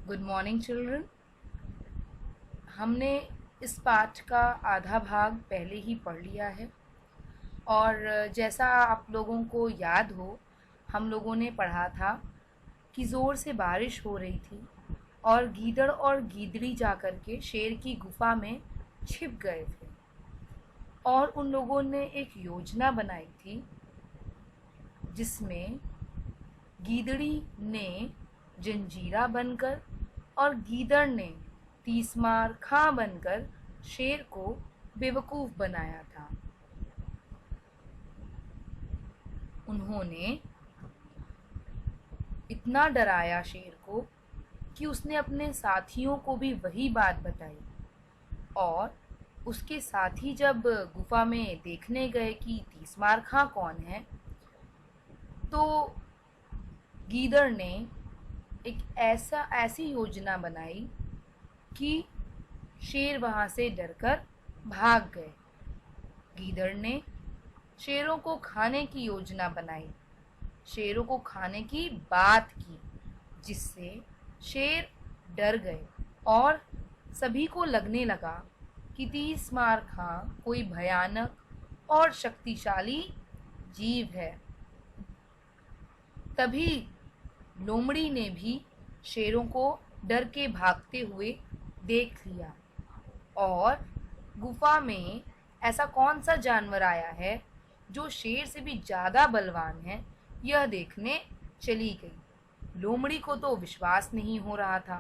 Good morning children. हमने इस पाठ का आधा भाग पहले ही पढ़ लिया है और जैसा आप लोगों को याद हो, हम लोगों ने पढ़ा था कि ज़ोर से बारिश हो रही थी और गीदड़ और गीदड़ी जाकर के शेर की गुफा में छिप गए थे और उन लोगों ने एक योजना बनाई थी जिसमें गीदड़ी ने जंजीरा बनकर और गीदड़ ने तीसमार खां बनकर शेर को बेवकूफ़ बनाया था। उन्होंने इतना डराया शेर को कि उसने अपने साथियों को भी वही बात बताई और उसके साथी जब गुफा में देखने गए कि तीसमार खां कौन है, तो गीदड़ ने एक ऐसी योजना बनाई कि शेर वहाँ से डरकर भाग गए। गीदड़ ने शेरों को खाने की योजना बनाई, शेरों को खाने की बात की, जिससे शेर डर गए और सभी को लगने लगा कि तीसमार खां कोई भयानक और शक्तिशाली जीव है। तभी लोमड़ी ने भी शेरों को डर के भागते हुए देख लिया और गुफा में ऐसा कौन सा जानवर आया है जो शेर से भी ज़्यादा बलवान है, यह देखने चली गई। लोमड़ी को तो विश्वास नहीं हो रहा था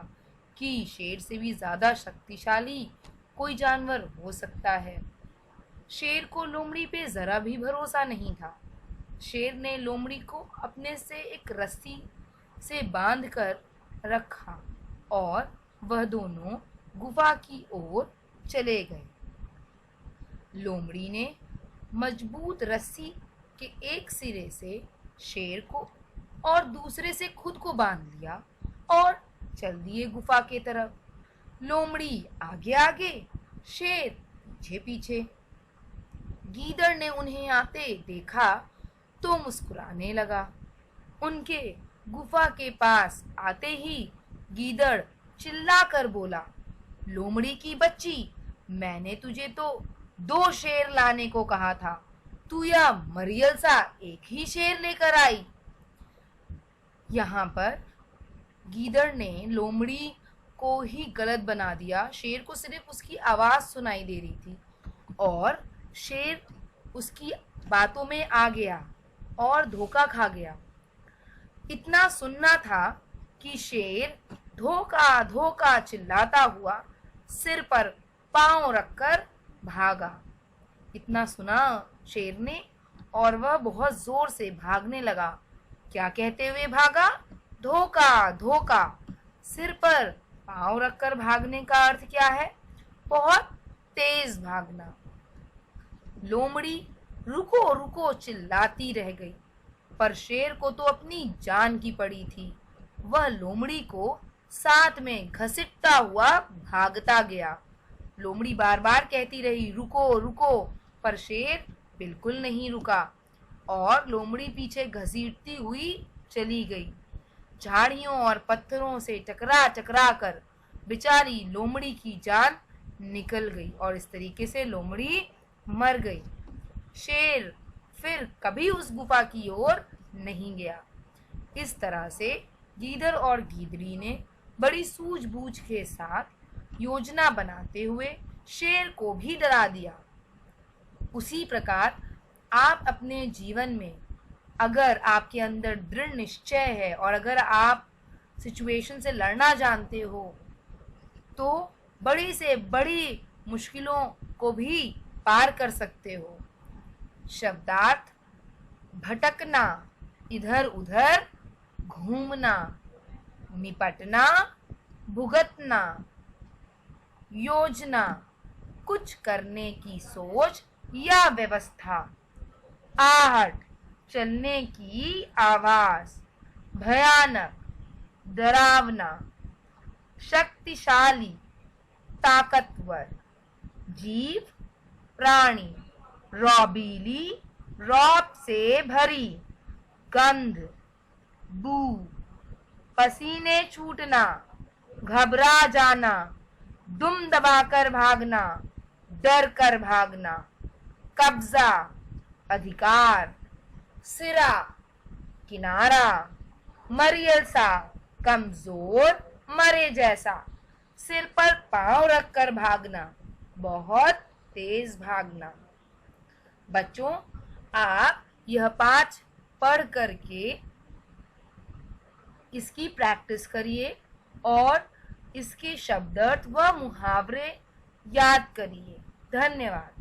कि शेर से भी ज़्यादा शक्तिशाली कोई जानवर हो सकता है। शेर को लोमड़ी पे ज़रा भी भरोसा नहीं था। शेर ने लोमड़ी को अपने से एक रस्सी से बांधकर रखा और वह दोनों गुफा की ओर चले गए। लोमड़ी ने मजबूत रस्सी के एक सिरे से शेर को और दूसरे से खुद को बांध लिया और चल दिए गुफा के तरफ। लोमड़ी आगे आगे, शेर पीछे पीछे। गीदड़ ने उन्हें आते देखा तो मुस्कुराने लगा। उनके गुफा के पास आते ही गीदड़ चिल्लाकर बोला, लोमड़ी की बच्ची, मैंने तुझे तो 2 शेर लाने को कहा था, तू या मरियल सा एक ही शेर लेकर आई। यहाँ पर गीदड़ ने लोमड़ी को ही गलत बना दिया। शेर को सिर्फ उसकी आवाज़ सुनाई दे रही थी और शेर उसकी बातों में आ गया और धोखा खा गया। इतना सुनना था कि शेर धोखा धोखा चिल्लाता हुआ सिर पर पांव रखकर भागा। इतना सुना शेर ने और वह बहुत जोर से भागने लगा। क्या कहते हुए भागा? धोखा धोखा। सिर पर पांव रखकर भागने का अर्थ क्या है? बहुत तेज भागना। लोमड़ी रुको रुको चिल्लाती रह गई, पर शेर को तो अपनी जान की पड़ी थी। वह लोमड़ी को साथ में घसीटता हुआ भागता गया। लोमड़ी बार बार कहती रही, रुको रुको, पर शेर बिल्कुल नहीं रुका और लोमड़ी पीछे घसीटती हुई चली गई। झाड़ियों और पत्थरों से टकरा टकरा कर बेचारी लोमड़ी की जान निकल गई और इस तरीके से लोमड़ी मर गई। शेर फिर कभी उस गुफा की ओर नहीं गया। इस तरह से गीदड़ और गीदड़ी ने बड़ी सूझबूझ के साथ योजना बनाते हुए शेर को भी डरा दिया। उसी प्रकार आप अपने जीवन में, अगर आपके अंदर दृढ़ निश्चय है और अगर आप सिचुएशन से लड़ना जानते हो, तो बड़ी से बड़ी मुश्किलों को भी पार कर सकते हो। शब्दार्थ: भटकना, इधर उधर घूमना, निपटना, भुगतना, योजना, कुछ करने की सोच या व्यवस्था, आहट, चलने की आवाज, भयानक, डरावना, शक्तिशाली, ताकतवर, जीव, प्राणी, रौबीली, रौब से भरी, गंध, बू, पसीने छूटना, घबरा जाना, दुम दबाकर भागना, डर कर भागना। कब्जा अधिकार, सिरा किनारा, मरियल सा कमजोर मरे जैसा। सिर पर पांव रखकर भागना, बहुत तेज भागना। बच्चों, आप यह 5 पढ़ करके इसकी प्रैक्टिस करिए और इसके शब्दार्थ व मुहावरे याद करिए। धन्यवाद।